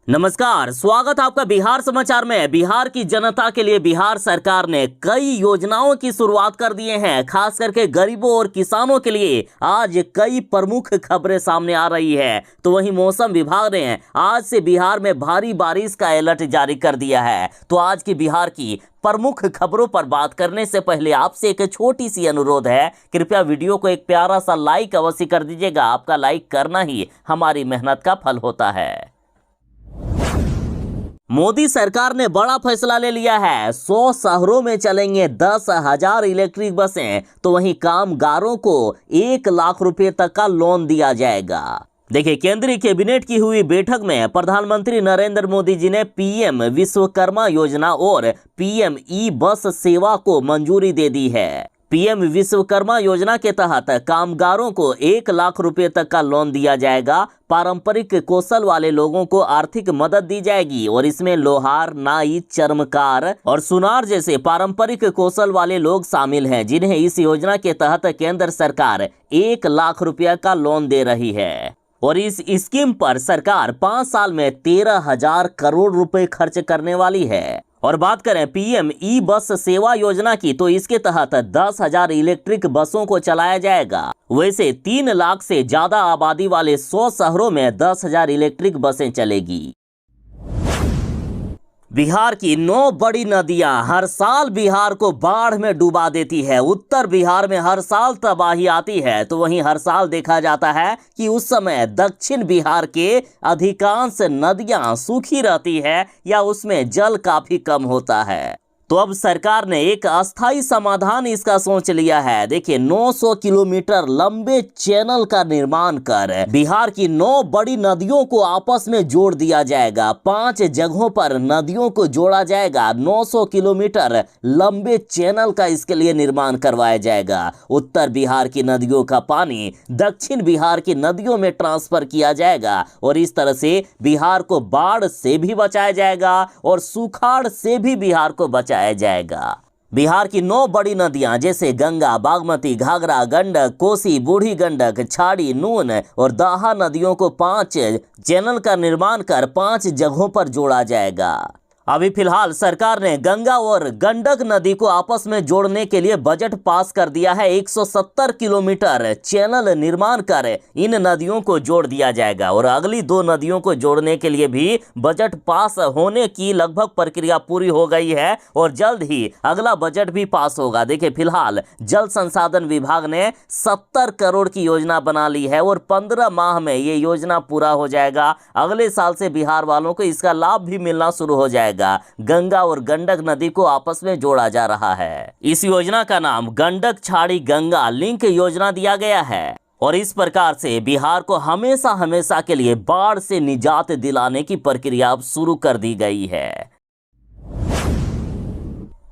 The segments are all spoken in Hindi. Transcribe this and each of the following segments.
नमस्कार, स्वागत है आपका बिहार समाचार में। बिहार की जनता के लिए बिहार सरकार ने कई योजनाओं की शुरुआत कर दिए हैं। खास करके गरीबों और किसानों के लिए आज कई प्रमुख खबरें सामने आ रही है। तो वहीं मौसम विभाग ने आज से बिहार में भारी बारिश का अलर्ट जारी कर दिया है। तो आज की बिहार की प्रमुख खबरों पर बात करने से पहले आपसे एक छोटी सी अनुरोध है, कृपया वीडियो को एक प्यारा सा लाइक अवश्य कर दीजिएगा। आपका लाइक करना ही हमारी मेहनत का फल होता है। मोदी सरकार ने बड़ा फैसला ले लिया है। 100 शहरों में चलेंगे 10,000 इलेक्ट्रिक बसें। तो वहीं कामगारों को 1 लाख रुपए तक का लोन दिया जाएगा। देखिए, केंद्रीय कैबिनेट की हुई बैठक में प्रधानमंत्री नरेंद्र मोदी जी ने पीएम विश्वकर्मा योजना और पीएम ई बस सेवा को मंजूरी दे दी है। पीएम विश्वकर्मा योजना के तहत कामगारों को 1 लाख रुपए तक का लोन दिया जाएगा। पारंपरिक कौशल वाले लोगों को आर्थिक मदद दी जाएगी और इसमें लोहार, नाई, चर्मकार और सुनार जैसे पारंपरिक कौशल वाले लोग शामिल हैं, जिन्हें इस योजना के तहत केंद्र सरकार 1 लाख रुपया का लोन दे रही है। और इस स्कीम पर सरकार 5 साल में 13,000 करोड़ रुपए खर्च करने वाली है। और बात करें पीएम ई बस सेवा योजना की, तो इसके तहत 10,000 इलेक्ट्रिक बसों को चलाया जाएगा। वैसे 3 लाख से ज्यादा आबादी वाले 100 शहरों में 10,000 इलेक्ट्रिक बसें चलेगी। बिहार की 9 बड़ी नदियां हर साल बिहार को बाढ़ में डुबा देती है। उत्तर बिहार में हर साल तबाही आती है, तो वहीं हर साल देखा जाता है कि उस समय दक्षिण बिहार के अधिकांश नदियां सूखी रहती है या उसमें जल काफी कम होता है। तो अब सरकार ने एक अस्थायी समाधान इसका सोच लिया है। देखिए, 900 किलोमीटर लंबे चैनल का निर्माण कर बिहार की 9 बड़ी नदियों को आपस में जोड़ दिया जाएगा। 5 जगहों पर नदियों को जोड़ा जाएगा। 900 किलोमीटर लंबे चैनल का इसके लिए निर्माण करवाया जाएगा। उत्तर बिहार की नदियों का पानी दक्षिण बिहार की नदियों में ट्रांसफर किया जाएगा और इस तरह से बिहार को बाढ़ से भी बचाया जाएगा और सुखाड़ से भी बिहार को बचाया जाएगा। बिहार की 9 बड़ी नदियां जैसे गंगा, बागमती, घाघरा, गंडक, कोसी, बूढ़ी गंडक, छाड़ी, नून और दाहा नदियों को 5 चैनल का निर्माण कर 5 जगहों पर जोड़ा जाएगा। अभी फिलहाल सरकार ने गंगा और गंडक नदी को आपस में जोड़ने के लिए बजट पास कर दिया है। 170 किलोमीटर चैनल निर्माण कर इन नदियों को जोड़ दिया जाएगा और अगली 2 नदियों को जोड़ने के लिए भी बजट पास होने की लगभग प्रक्रिया पूरी हो गई है और जल्द ही अगला बजट भी पास होगा। देखिए, फिलहाल जल संसाधन विभाग ने 70 करोड़ की योजना बना ली है और 15 माह में ये योजना पूरा हो जाएगा। अगले साल से बिहार वालों को इसका लाभ भी मिलना शुरू हो जाएगा। गंगा और गंडक नदी को आपस में जोड़ा जा रहा है। इस योजना का नाम गंडक छाड़ी गंगा लिंक योजना दिया गया है और इस प्रकार से बिहार को हमेशा हमेशा के लिए बाढ़ से निजात दिलाने की प्रक्रिया अब शुरू कर दी गई है।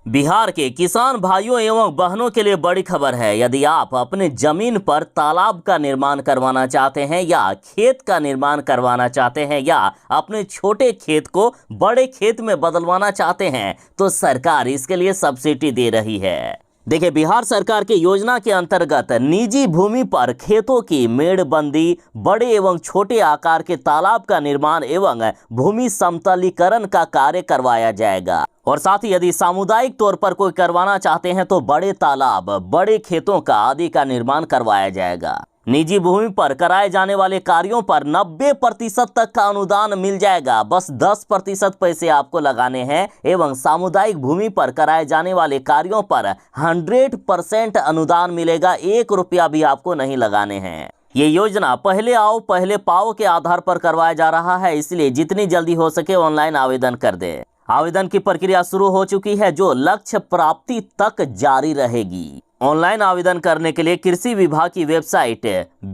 बिहार के किसान भाइयों एवं बहनों के लिए बड़ी खबर है। यदि आप अपने जमीन पर तालाब का निर्माण करवाना चाहते हैं या खेत का निर्माण करवाना चाहते हैं या अपने छोटे खेत को बड़े खेत में बदलवाना चाहते हैं, तो सरकार इसके लिए सब्सिडी दे रही है। देखिए, बिहार सरकार की योजना के अंतर्गत निजी भूमि पर खेतों की मेड़बंदी, बड़े एवं छोटे आकार के तालाब का निर्माण एवं भूमि समतलीकरण का कार्य करवाया जाएगा। और साथ ही यदि सामुदायिक तौर पर कोई करवाना चाहते हैं तो बड़े तालाब, बड़े खेतों का आदि का निर्माण करवाया जाएगा। निजी भूमि पर कराए जाने वाले कार्यों पर 90% तक का अनुदान मिल जाएगा। बस 10% पैसे आपको लगाने हैं एवं सामुदायिक भूमि पर कराए जाने वाले कार्यों पर 100% अनुदान मिलेगा। 1 रुपया भी आपको नहीं लगाने हैं। ये योजना पहले आओ पहले पाओ के आधार पर करवाया जा रहा है, इसलिए जितनी जल्दी हो सके ऑनलाइन आवेदन कर दें। आवेदन की प्रक्रिया शुरू हो चुकी है, जो लक्ष्य प्राप्ति तक जारी रहेगी। ऑनलाइन आवेदन करने के लिए कृषि विभाग की वेबसाइट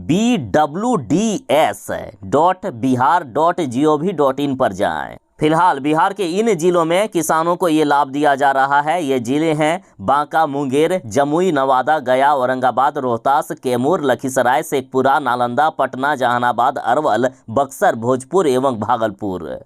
bwds.bihar.gov.in पर जाएं। फिलहाल बिहार के इन जिलों में किसानों को ये लाभ दिया जा रहा है। ये जिले हैं बांका, मुंगेर, जमुई, नवादा, गया, औरंगाबाद, रोहतास, कैमूर, लखीसराय, शेखपुरा, नालंदा, पटना, जहानाबाद, अरवल, बक्सर, भोजपुर एवं भागलपुर।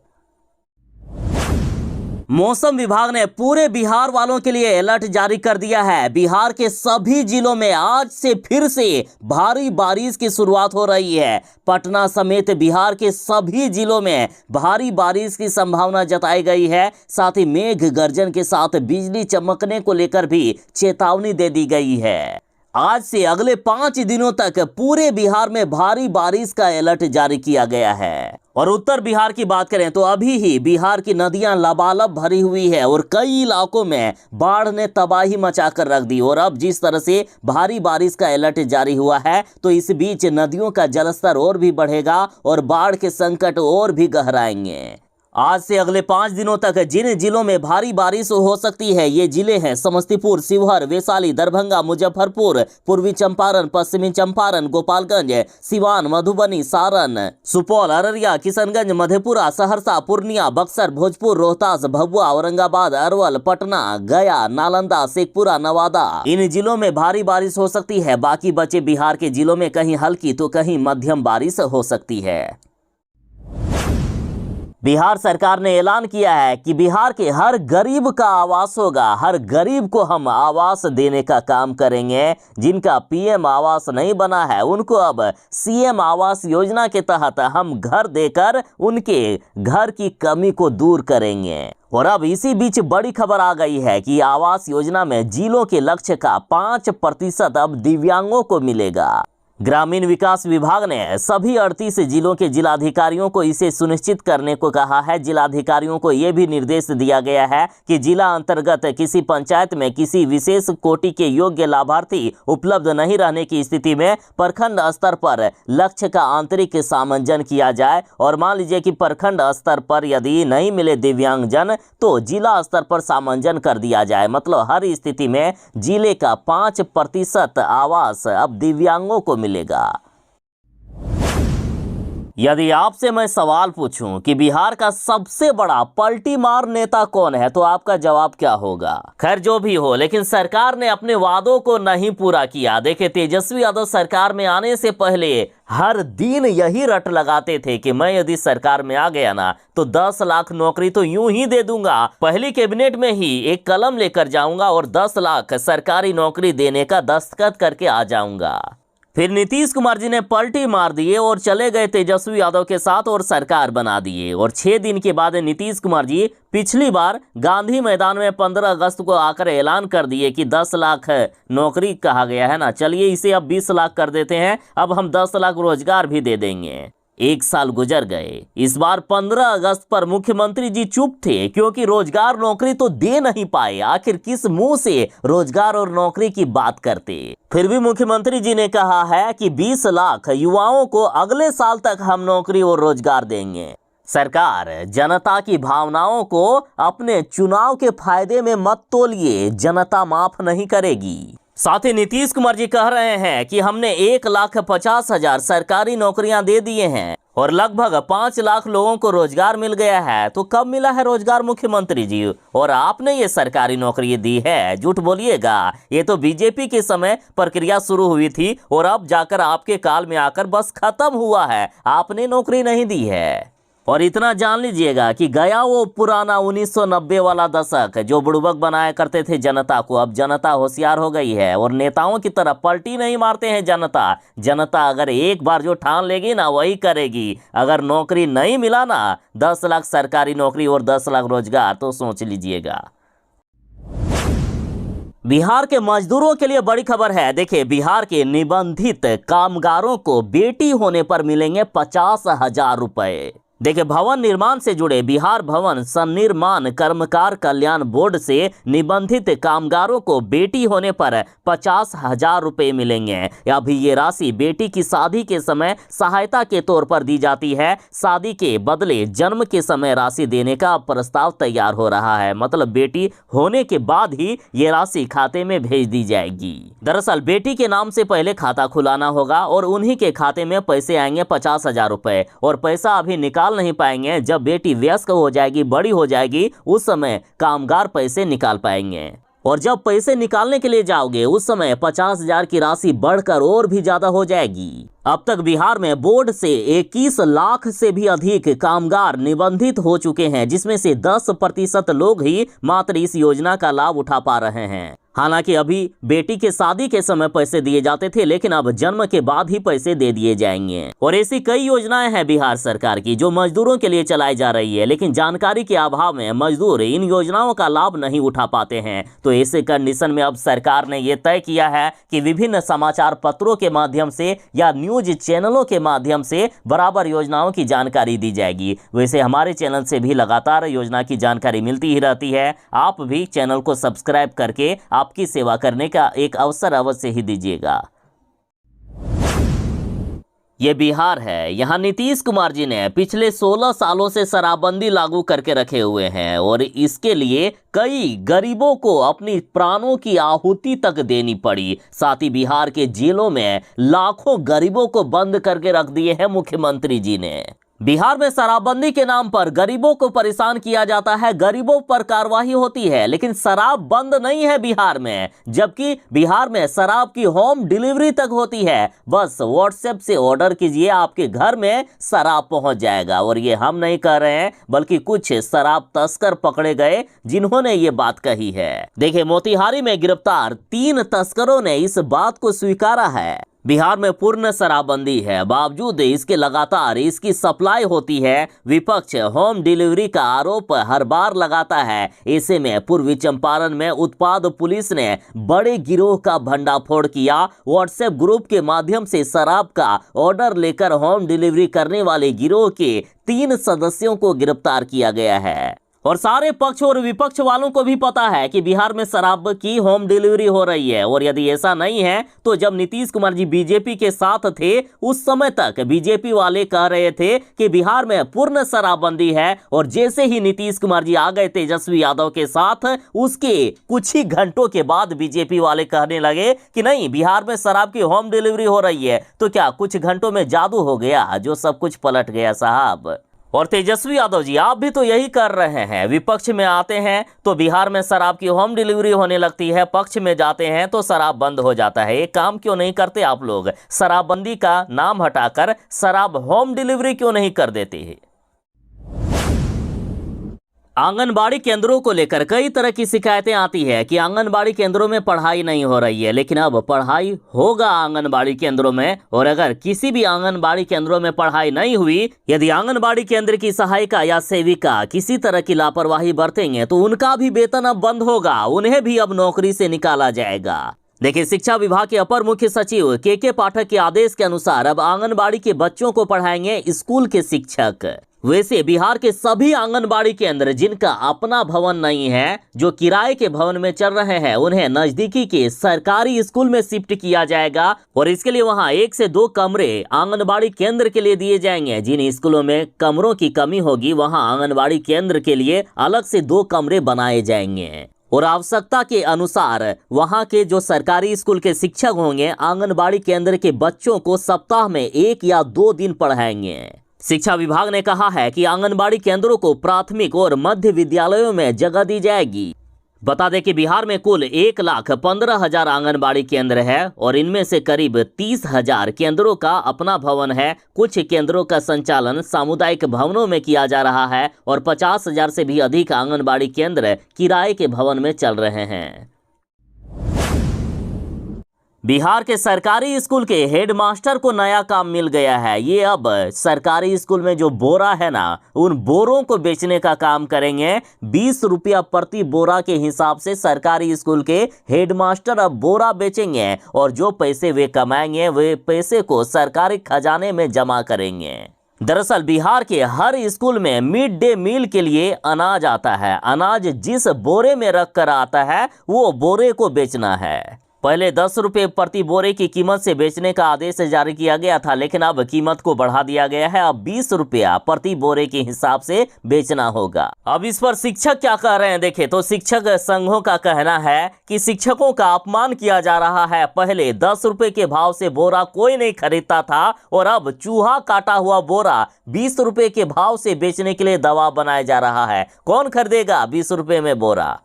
मौसम विभाग ने पूरे बिहार वालों के लिए अलर्ट जारी कर दिया है। बिहार के सभी जिलों में आज से फिर से भारी बारिश की शुरुआत हो रही है। पटना समेत बिहार के सभी जिलों में भारी बारिश की संभावना जताई गई है। साथ ही मेघ गर्जन के साथ बिजली चमकने को लेकर भी चेतावनी दे दी गई है। आज से अगले 5 दिनों तक पूरे बिहार में भारी बारिश का अलर्ट जारी किया गया है। और उत्तर बिहार की बात करें तो अभी ही बिहार की नदियां लबालब भरी हुई है और कई इलाकों में बाढ़ ने तबाही मचाकर रख दी। और अब जिस तरह से भारी बारिश का अलर्ट जारी हुआ है तो इस बीच नदियों का जलस्तर और भी बढ़ेगा और बाढ़ के संकट और भी गहराएंगे। आज से अगले 5 दिनों तक जिन जिलों में भारी बारिश हो सकती है ये जिले हैं समस्तीपुर, शिवहर, वैशाली, दरभंगा, मुजफ्फरपुर, पूर्वी चंपारण, पश्चिमी चंपारण, गोपालगंज, सिवान, मधुबनी, सारण, सुपौल, अररिया, किशनगंज, मधेपुरा, सहरसा, पूर्णिया, बक्सर, भोजपुर, रोहतास, भभुआ, औरंगाबाद, अरवल, पटना, गया, नालंदा, शेखपुरा, नवादा। इन जिलों में भारी बारिश हो सकती है। बाकी बचे बिहार के जिलों में कहीं हल्की तो कहीं मध्यम बारिश हो सकती है। बिहार सरकार ने ऐलान किया है कि बिहार के हर गरीब का आवास होगा। हर गरीब को हम आवास देने का काम करेंगे। जिनका पीएम आवास नहीं बना है उनको अब सीएम आवास योजना के तहत हम घर देकर उनके घर की कमी को दूर करेंगे। और अब इसी बीच बड़ी खबर आ गई है कि आवास योजना में जिलों के लक्ष्य का 5% अब दिव्यांगों को मिलेगा। ग्रामीण विकास विभाग ने सभी 38 जिलों के जिलाधिकारियों को इसे सुनिश्चित करने को कहा है। जिलाधिकारियों को यह भी निर्देश दिया गया है कि जिला अंतर्गत किसी पंचायत में किसी विशेष कोटि के योग्य लाभार्थी उपलब्ध नहीं रहने की स्थिति में प्रखंड स्तर पर लक्ष्य का आंतरिक सामंजन किया जाए। और मान लीजिए कि प्रखंड स्तर पर यदि नहीं मिले दिव्यांगजन तो जिला स्तर पर सामंजन कर दिया जाए। मतलब हर स्थिति में जिले का 5% आवास अब दिव्यांगों को मिलेगा। यदि आपसे मैं सवाल पूछूं कि बिहार का सबसे बड़ा पलटी मार नेता कौन है तो आपका जवाब क्या होगा? खैर जो भी हो, लेकिन सरकार ने अपने वादों को नहीं पूरा किया। देखिए, तेजस्वी यादव सरकार में आने से पहले हर दिन यही रट लगाते थे कि मैं यदि सरकार में आ गया ना तो 10 लाख नौकरी तो यूं ही दे दूंगा। पहली कैबिनेट में ही एक कलम लेकर जाऊंगा और 10 लाख सरकारी नौकरी देने का दस्तखत करके आ जाऊंगा। फिर नीतीश कुमार जी ने पलटी मार दिए और चले गए तेजस्वी यादव के साथ और सरकार बना दिए। और 6 दिन के बाद नीतीश कुमार जी पिछली बार गांधी मैदान में 15 अगस्त को आकर ऐलान कर दिए कि 10 लाख नौकरी कहा गया है ना, चलिए इसे अब 20 लाख कर देते हैं, अब हम 10 लाख रोजगार भी दे देंगे। 1 साल गुजर गए। इस बार 15 अगस्त पर मुख्यमंत्री जी चुप थे क्योंकि रोजगार नौकरी तो दे नहीं पाए। आखिर किस मुंह से रोजगार और नौकरी की बात करते? फिर भी मुख्यमंत्री जी ने कहा है कि 20 लाख युवाओं को अगले साल तक हम नौकरी और रोजगार देंगे। सरकार जनता की भावनाओं को अपने चुनाव के फायदे में मत तोलिए, जनता माफ नहीं करेगी। साथ ही नीतीश कुमार जी कह रहे हैं कि हमने 1,50,000 सरकारी नौकरियां दे दिए हैं और लगभग 5 लाख लोगों को रोजगार मिल गया है। तो कब मिला है रोजगार मुख्यमंत्री जी? और आपने ये सरकारी नौकरी दी है? झूठ बोलिएगा, ये तो बीजेपी के समय प्रक्रिया शुरू हुई थी और अब जाकर आपके काल में आकर बस खत्म हुआ है। आपने नौकरी नहीं दी है। और इतना जान लीजिएगा कि गया वो पुराना 1990 वाला दशक जो बुड़बक बनाया करते थे जनता को। अब जनता होशियार हो गई है और नेताओं की तरह पलटी नहीं मारते हैं जनता। जनता अगर एक बार जो ठान लेगी ना वही करेगी। अगर नौकरी नहीं मिला ना 10 लाख सरकारी नौकरी और 10 लाख रोजगार तो सोच लीजिएगा। बिहार के मजदूरों के लिए बड़ी खबर है। देखिए, बिहार के निबंधित कामगारों को बेटी होने पर मिलेंगे 50,000 रुपए। देखिए, भवन निर्माण से जुड़े बिहार भवन सन्निर्माण कर्मकार कल्याण बोर्ड से निबंधित कामगारों को बेटी होने पर 50,000 रुपए मिलेंगे। अभी ये राशि बेटी की शादी के समय सहायता के तौर पर दी जाती है। शादी के बदले जन्म के समय राशि देने का प्रस्ताव तैयार हो रहा है। मतलब बेटी होने के बाद ही ये राशि खाते में भेज दी जाएगी। दरअसल बेटी के नाम से पहले खाता खुलाना होगा और उन्हीं के खाते में पैसे आएंगे 50,000 रुपए। और पैसा अभी निकाल नहीं पाएंगे। जब बेटी वयस्क हो जाएगी, बड़ी हो जाएगी, उस समय कामगार पैसे निकाल पाएंगे। और जब पैसे निकालने के लिए जाओगे उस समय 50,000 की राशि बढ़कर और भी ज्यादा हो जाएगी। अब तक बिहार में बोर्ड से 21 लाख से भी अधिक कामगार निबंधित हो चुके हैं, जिसमें से 10% लोग ही मात्र इस योजना का लाभ उठा पा रहे हैं। हालांकि अभी बेटी के शादी के समय पैसे दिए जाते थे, लेकिन अब जन्म के बाद ही पैसे दे दिए जाएंगे। और ऐसी कई योजनाएं हैं बिहार सरकार की जो मजदूरों के लिए चलाई जा रही है, लेकिन जानकारी के अभाव में मजदूर इन योजनाओं का लाभ नहीं उठा पाते हैं। तो ऐसे कंडीशन में अब सरकार ने यह तय किया है कि विभिन्न समाचार पत्रों के माध्यम से या न्यूज चैनलों के माध्यम से बराबर योजनाओं की जानकारी दी जाएगी। वैसे हमारे चैनल से भी लगातार योजना की जानकारी मिलती ही रहती है। आप भी चैनल को सब्सक्राइब करके आपकी सेवा करने का एक अवसर अवश्य ही दीजिएगा। ये बिहार है, यहाँ नीतीश कुमार जी ने पिछले 16 सालों से शराबबंदी लागू करके रखे हुए हैं और इसके लिए कई गरीबों को अपनी प्राणों की आहुति तक देनी पड़ी। साथ ही बिहार के जेलों में लाखों गरीबों को बंद करके रख दिए हैं मुख्यमंत्री जी ने। बिहार में शराबबंदी के नाम पर गरीबों को परेशान किया जाता है, गरीबों पर कार्रवाई होती है, लेकिन शराब बंद नहीं है बिहार में। जबकि बिहार में शराब की होम डिलीवरी तक होती है। बस व्हाट्सएप से ऑर्डर कीजिए, आपके घर में शराब पहुंच जाएगा। और ये हम नहीं कह रहे हैं, बल्कि कुछ शराब तस्कर पकड़े गए जिन्होंने ये बात कही है। देखिए, मोतिहारी में गिरफ्तार 3 तस्करों ने इस बात को स्वीकारा है। बिहार में पूर्ण शराबबंदी है, बावजूद इसके लगातार इसकी सप्लाई होती है। विपक्ष होम डिलीवरी का आरोप हर बार लगाता है। ऐसे में पूर्वी चंपारण में उत्पाद पुलिस ने बड़े गिरोह का भंडाफोड़ किया। व्हाट्सएप ग्रुप के माध्यम से शराब का ऑर्डर लेकर होम डिलीवरी करने वाले गिरोह के 3 सदस्यों को गिरफ्तार किया गया है। और सारे पक्ष और विपक्ष वालों को भी पता है कि बिहार में शराब की होम डिलीवरी हो रही है। और यदि ऐसा नहीं है तो जब नीतीश कुमार जी बीजेपी के साथ थे उस समय तक बीजेपी वाले कह रहे थे कि बिहार में पूर्ण शराबबंदी है। और जैसे ही नीतीश कुमार जी आ गए तेजस्वी यादव के साथ, उसके कुछ ही घंटों के बाद बीजेपी वाले कहने लगे कि नहीं, बिहार में शराब की होम डिलीवरी हो रही है। तो क्या कुछ घंटों में जादू हो गया जो सब कुछ पलट गया साहब। और तेजस्वी यादव जी, आप भी तो यही कर रहे हैं। विपक्ष में आते हैं तो बिहार में शराब की होम डिलीवरी होने लगती है, पक्ष में जाते हैं तो शराब बंद हो जाता है। एक काम क्यों नहीं करते आप लोग? शराबबंदी का नाम हटाकर शराब होम डिलीवरी क्यों नहीं कर देते हैं? आंगनबाड़ी केंद्रों को लेकर कई तरह की शिकायतें आती है कि आंगनबाड़ी केंद्रों में पढ़ाई नहीं हो रही है, लेकिन अब पढ़ाई होगा आंगनबाड़ी केंद्रों में। और अगर किसी भी आंगनबाड़ी केंद्रों में पढ़ाई नहीं हुई, यदि आंगनबाड़ी केंद्र की सहायिका या सेविका किसी तरह की लापरवाही बरतेंगे तो उनका भी वेतन अब बंद होगा, उन्हें भी अब नौकरी से निकाला जाएगा। देखिए, शिक्षा विभाग के अपर मुख्य सचिव के पाठक के आदेश के अनुसार अब आंगनबाड़ी के बच्चों को पढ़ाएंगे स्कूल के शिक्षक। वैसे बिहार के सभी आंगनबाड़ी केंद्र जिनका अपना भवन नहीं है, जो किराए के भवन में चल रहे हैं, उन्हें नजदीकी के सरकारी स्कूल में शिफ्ट किया जाएगा। और इसके लिए वहां 1 से 2 कमरे आंगनबाड़ी केंद्र के लिए दिए जाएंगे। जिन स्कूलों में कमरों की कमी होगी वहां आंगनबाड़ी केंद्र के लिए अलग से 2 कमरे बनाए जाएंगे। और आवश्यकता के अनुसार वहां के जो सरकारी स्कूल के शिक्षक होंगे आंगनबाड़ी केंद्र के बच्चों को सप्ताह में 1 या 2 दिन पढ़ाएंगे। शिक्षा विभाग ने कहा है कि आंगनबाड़ी केंद्रों को प्राथमिक और मध्य विद्यालयों में जगह दी जाएगी। बता दें कि बिहार में कुल 1,15,000 आंगनबाड़ी केंद्र है और इनमें से करीब 30,000 केंद्रों का अपना भवन है। कुछ केंद्रों का संचालन सामुदायिक भवनों में किया जा रहा है और 50,000 से भी अधिक आंगनबाड़ी केंद्र किराए के भवन में चल रहे हैं। बिहार के सरकारी स्कूल के हेडमास्टर को नया काम मिल गया है। ये अब सरकारी स्कूल में जो बोरा है ना, उन बोरों को बेचने का काम करेंगे। 20 रुपया प्रति बोरा के हिसाब से सरकारी स्कूल के हेडमास्टर अब बोरा बेचेंगे और जो पैसे वे कमाएंगे वे पैसे को सरकारी खजाने में जमा करेंगे। दरअसल बिहार के हर स्कूल में मिड डे मील के लिए अनाज आता है। अनाज जिस बोरे में रख कर आता है वो बोरे को बेचना है। पहले 10 रुपये प्रति बोरे की कीमत से बेचने का आदेश जारी किया गया था, लेकिन अब कीमत को बढ़ा दिया गया है। अब 20 रुपया प्रति बोरे के हिसाब से बेचना होगा। अब इस पर शिक्षक क्या कह रहे हैं देखें तो शिक्षक संघों का कहना है कि शिक्षकों का अपमान किया जा रहा है। पहले 10 रुपये के भाव से बोरा कोई नहीं खरीदता था और अब चूहा काटा हुआ बोरा 20 रुपये के भाव से बेचने के लिए दबाव बनाया जा रहा है। कौन खरीदेगा 20 रुपये में बोरा?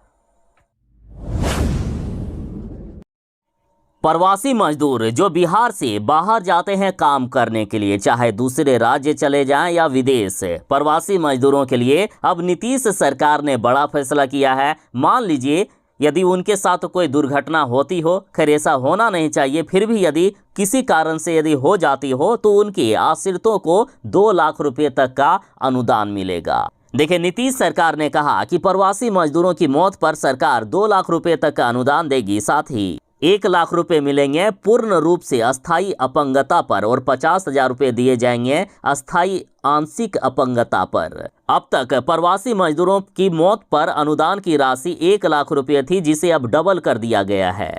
प्रवासी मजदूर जो बिहार से बाहर जाते हैं काम करने के लिए, चाहे दूसरे राज्य चले जाएं या विदेश, प्रवासी मजदूरों के लिए अब नीतीश सरकार ने बड़ा फैसला किया है। मान लीजिए यदि उनके साथ कोई दुर्घटना होती हो, खैर ऐसा होना नहीं चाहिए, फिर भी यदि किसी कारण से यदि हो जाती हो तो उनके आश्रितों को 2 लाख रुपए तक का अनुदान मिलेगा। देखिए, नीतीश सरकार ने कहा कि प्रवासी मजदूरों की मौत पर सरकार 2 लाख रुपए तक का अनुदान देगी, साथ ही 1 लाख रुपए मिलेंगे पूर्ण रूप से अस्थायी अपंगता पर और 50,000 रुपए दिए जाएंगे अस्थायी आंशिक अपंगता पर। अब तक प्रवासी मजदूरों की मौत पर अनुदान की राशि 1 लाख रुपए थी, जिसे अब डबल कर दिया गया है।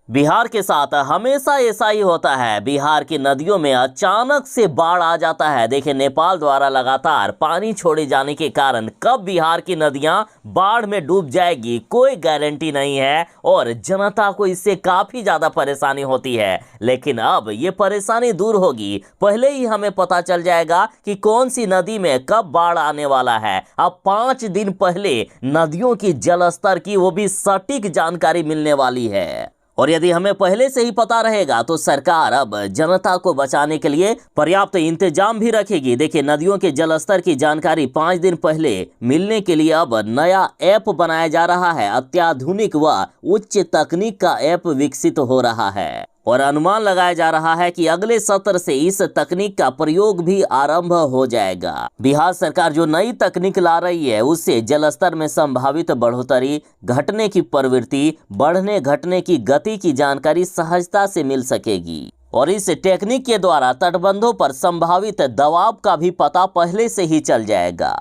बिहार के साथ हमेशा ऐसा ही होता है, बिहार की नदियों में अचानक से बाढ़ आ जाता है। देखिए, नेपाल द्वारा लगातार पानी छोड़े जाने के कारण कब बिहार की नदियां बाढ़ में डूब जाएगी कोई गारंटी नहीं है और जनता को इससे काफी ज्यादा परेशानी होती है। लेकिन अब ये परेशानी दूर होगी, पहले ही हमें पता चल जाएगा कि कौन सी नदी में कब बाढ़ आने वाला है। अब 5 दिन पहले नदियों की जलस्तर की वो भी सटीक जानकारी मिलने वाली है और यदि हमें पहले से ही पता रहेगा तो सरकार अब जनता को बचाने के लिए पर्याप्त इंतजाम भी रखेगी। देखिए, नदियों के जलस्तर की जानकारी 5 दिन पहले मिलने के लिए अब नया ऐप बनाया जा रहा है। अत्याधुनिक व उच्च तकनीक का ऐप विकसित हो रहा है और अनुमान लगाया जा रहा है कि अगले सत्र से इस तकनीक का प्रयोग भी आरंभ हो जाएगा। बिहार सरकार जो नई तकनीक ला रही है उससे जलस्तर में संभावित बढ़ोतरी, घटने की प्रवृत्ति, बढ़ने घटने की गति की जानकारी सहजता से मिल सकेगी और इस टेक्निक के द्वारा तटबंधों पर संभावित दबाव का भी पता पहले से ही चल जाएगा।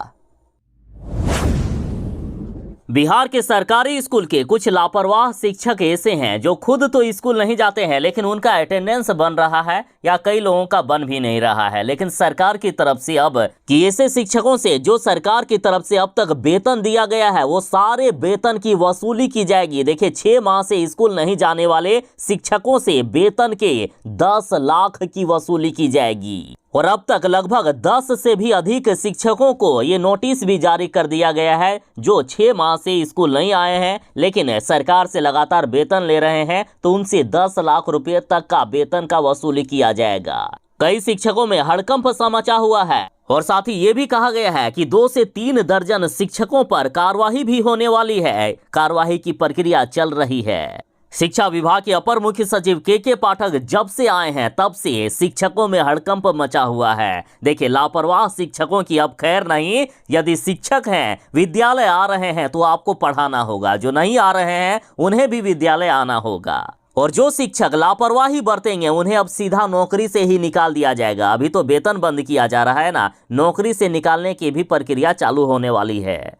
बिहार के सरकारी स्कूल के कुछ लापरवाह शिक्षक ऐसे हैं जो खुद तो स्कूल नहीं जाते हैं, लेकिन उनका अटेंडेंस बन रहा है या कई लोगों का बन भी नहीं रहा है। लेकिन सरकार की तरफ से अब कि ऐसे शिक्षकों से जो सरकार की तरफ से अब तक वेतन दिया गया है वो सारे वेतन की वसूली की जाएगी। देखिए, 6 माह से स्कूल नहीं जाने वाले शिक्षकों से वेतन के 10 लाख की वसूली की जाएगी और अब तक लगभग 10 से भी अधिक शिक्षकों को ये नोटिस भी जारी कर दिया गया है जो 6 माह से स्कूल नहीं आए हैं लेकिन सरकार से लगातार वेतन ले रहे हैं, तो उनसे 10 लाख रुपए तक का वेतन का वसूली किया जाएगा। कई शिक्षकों में हड़कंप सा मचा हुआ है और साथ ही ये भी कहा गया है कि 2 से 3 दर्जन शिक्षकों पर कार्यवाही भी होने वाली है। कार्यवाही की प्रक्रिया चल रही है। शिक्षा विभाग के अपर मुख्य सचिव के पाठक जब से आए हैं तब से शिक्षकों में हड़कंप मचा हुआ है। देखिए, लापरवाह शिक्षकों की अब खैर नहीं। यदि शिक्षक हैं, विद्यालय आ रहे हैं तो आपको पढ़ाना होगा, जो नहीं आ रहे हैं उन्हें भी विद्यालय आना होगा और जो शिक्षक लापरवाही बरतेंगे उन्हें अब सीधा नौकरी से ही निकाल दिया जाएगा। अभी तो वेतन बंद किया जा रहा है ना, नौकरी से निकालने की भी प्रक्रिया चालू होने वाली है।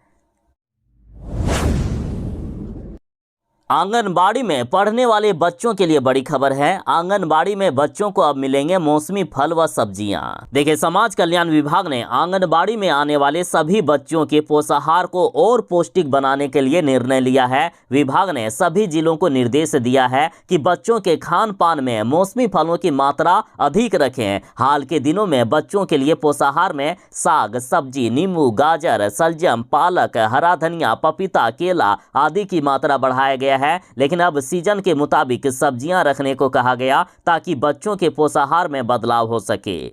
आंगनबाड़ी में पढ़ने वाले बच्चों के लिए बड़ी खबर है। आंगनबाड़ी में बच्चों को अब मिलेंगे मौसमी फल व सब्जियां। देखिए, समाज कल्याण विभाग ने आंगनबाड़ी में आने वाले सभी बच्चों के पोषाहार को और पौष्टिक बनाने के लिए निर्णय लिया है। विभाग ने सभी जिलों को निर्देश दिया है कि बच्चों के खान पान में मौसमी फलों की मात्रा अधिक रखें। हाल के दिनों में बच्चों के लिए पोषाहार में साग, सब्जी, नींबू, गाजर, सलजम, पालक, हरा धनिया, पपीता, केला आदि की मात्रा बढ़ाया गया है, लेकिन अब सीजन के मुताबिक सब्जियां रखने को कहा गया ताकि बच्चों के पोषाहार में बदलाव हो सके।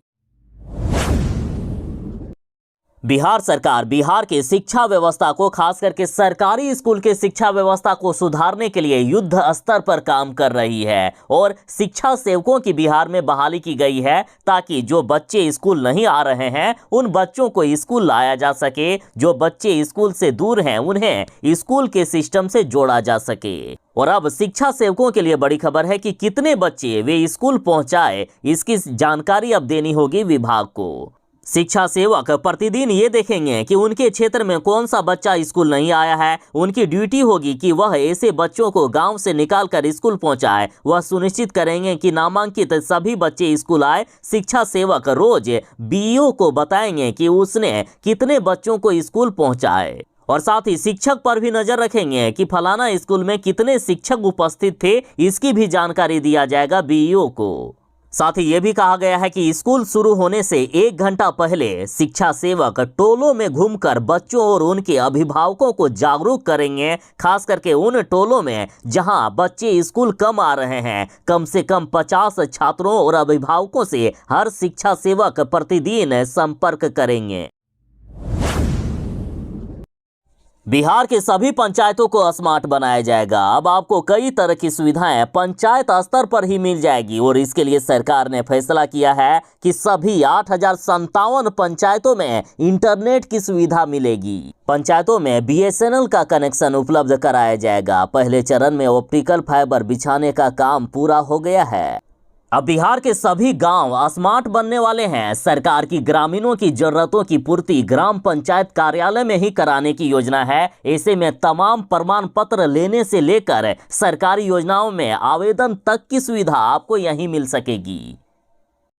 बिहार सरकार बिहार के शिक्षा व्यवस्था को, खास करके सरकारी स्कूल के शिक्षा व्यवस्था को सुधारने के लिए युद्ध स्तर पर काम कर रही है और शिक्षा सेवकों की बिहार में बहाली की गई है ताकि जो बच्चे स्कूल नहीं आ रहे हैं उन बच्चों को स्कूल लाया जा सके, जो बच्चे स्कूल से दूर हैं उन्हें स्कूल के सिस्टम से जोड़ा जा सके। और अब शिक्षा सेवकों के लिए बड़ी खबर है कि कितने बच्चे वे स्कूल पहुंचाए, इसकी जानकारी अब देनी होगी विभाग को। शिक्षा सेवक प्रतिदिन ये देखेंगे कि उनके क्षेत्र में कौन सा बच्चा स्कूल नहीं आया है। उनकी ड्यूटी होगी कि वह ऐसे बच्चों को गांव से निकालकर स्कूल पहुंचाए। वह सुनिश्चित करेंगे कि नामांकित सभी बच्चे स्कूल आए। शिक्षा सेवक रोज बीईओ को बताएंगे कि उसने कितने बच्चों को स्कूल पहुंचाए और साथ ही शिक्षक पर भी नजर रखेंगे कि फलाना स्कूल में कितने शिक्षक उपस्थित थे, इसकी भी जानकारी दिया जाएगा बीईओ को। साथ ही ये भी कहा गया है कि स्कूल शुरू होने से 1 घंटा पहले शिक्षा सेवक टोलों में घूमकर बच्चों और उनके अभिभावकों को जागरूक करेंगे। खास करके उन टोलों में जहां बच्चे स्कूल कम आ रहे हैं, कम से कम 50 छात्रों और अभिभावकों से हर शिक्षा सेवक प्रतिदिन संपर्क करेंगे। बिहार के सभी पंचायतों को स्मार्ट बनाया जाएगा। अब आपको कई तरह की सुविधाएं पंचायत स्तर पर ही मिल जाएगी और इसके लिए सरकार ने फैसला किया है कि सभी 8,057 पंचायतों में इंटरनेट की सुविधा मिलेगी। पंचायतों में BSNL का कनेक्शन उपलब्ध कराया जाएगा। पहले चरण में ऑप्टिकल फाइबर बिछाने का काम पूरा हो गया है। अब बिहार के सभी गांव स्मार्ट बनने वाले हैं। सरकार की ग्रामीणों की जरूरतों की पूर्ति ग्राम पंचायत कार्यालय में ही कराने की योजना है। ऐसे में तमाम प्रमाण पत्र लेने से लेकर सरकारी योजनाओं में आवेदन तक की सुविधा आपको यहीं मिल सकेगी।